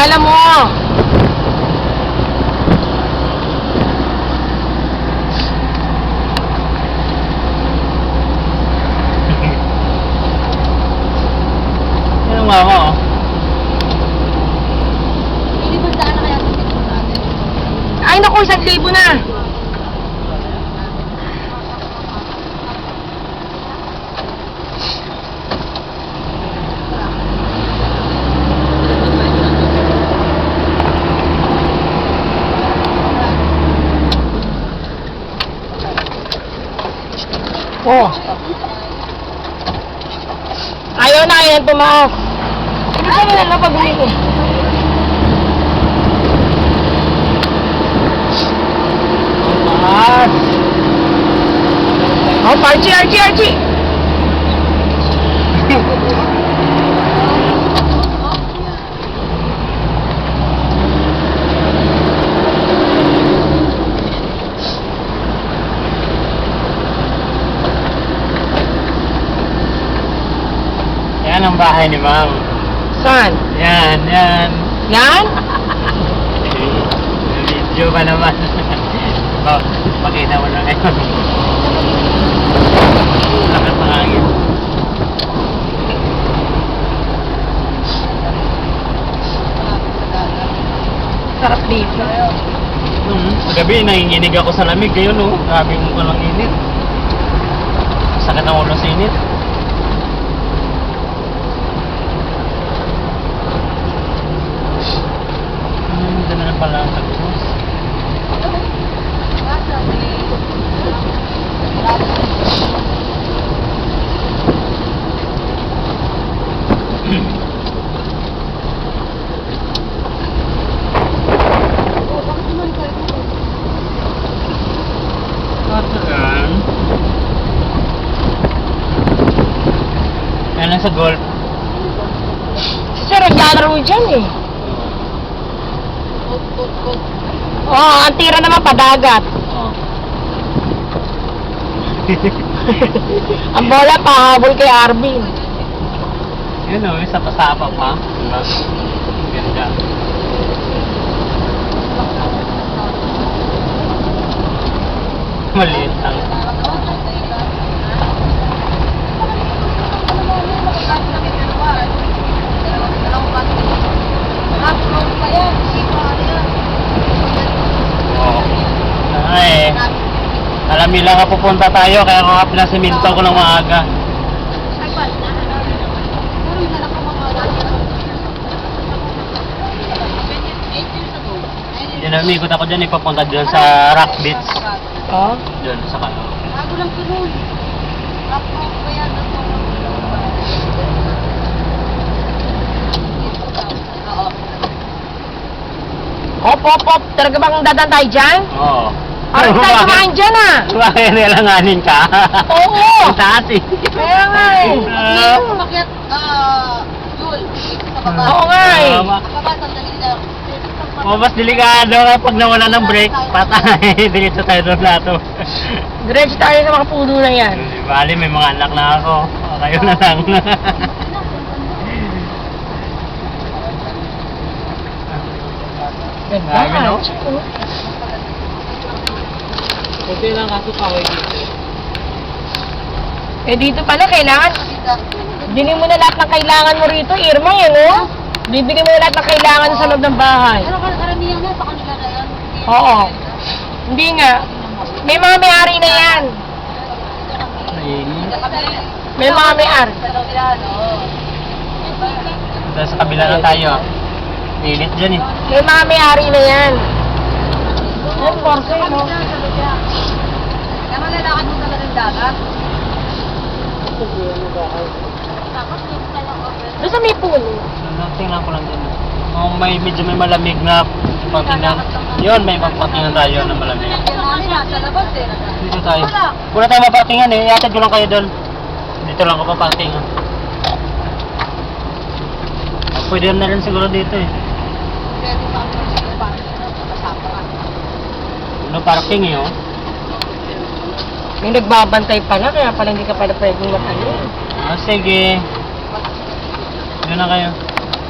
Kilala mo! Yan ang mama, oh. Pinipagdaan na kaya sa pinipag natin. Ay naku, 1,000 na! Oh. Ayaw na, ayaw tumaas. Ano na lang pag ko? Taas! Oh, Archie, Archie, Archie! Yan ang bahay ni Ma'am. Saan? Yan, yan. Yan? Video ba naman? Oh, pakita mo lang ngayon. Lakas ng hangin. Sarap dito. Kagabi, nanginginig ako sa lamig. Ngayon, oh. Grabe mo ko lang init. Sakit ang ulo sa init. Ganda na pala ang tagos. Yan lang sa golf. Si Sir, naglalaro dyan eh. Oh, ang tira naman padagat. Oh. Ang bola pahabol kay Arvin. Yun o, isa pa-sapa pa. Diba? Ganda. Maliit lang. Oo. Ay, alam nila nga pupunta tayo, kaya kung pinasiminto ko ng maaga. Yan, umikot ako dyan, ipapunta dyan sa Rock Beach. Oh? Dyan, sa kano. Bago lang ito nun. Tapos ba yan? Oo. Op, op, op. Talaga bang dadaan tayo dyan? Oo. Parang tayo kumain dyan ah. Bakit nilanganin ka? Oo. Ang taas eh. Kaya nga eh. Dito umakyat, Jul, dito sa baba. Oo nga eh. Sa baba, sandali lang. Oh, mas delikado kapag nawala ng brake, patay. Diretso tayo doon lato. Diretso tayo sa mga puno na yan. Bali, may mga anak na ako. O, kayo na lang. Ganda Dami, no? ah. Kunti lang kaso kaway dito. Eh dito pala kailangan, bili mo na lahat ng kailangan mo rito, Irma yan oh. Bibili mo na lahat ng kailangan sa loob ng bahay. Ano karamihan na sa kanila na yan? Oo. Hindi nga. May mga may-ari na yan. May mga may-ari. Sa kabila na tayo. Init dyan eh. May mga may-ari na yan. Yan, Borse, no? Kaya malalakad mo talaga ng dagat. Doon sa may puno. Tingnan ko lang din. Kung medyo may malamig na pagtingnan. Yun, may pagpatingan tayo na malamig. Sa labas eh. Dito tayo. Wala tayo mapatingan eh. Iatid ko lang kayo doon. Dito lang ako papatingan. Pwede na rin siguro dito eh. No parking eh oh. May nagbabantay pala, kaya pala hindi ka pala pwedeng matalo. Ah, sige. Doon na kayo.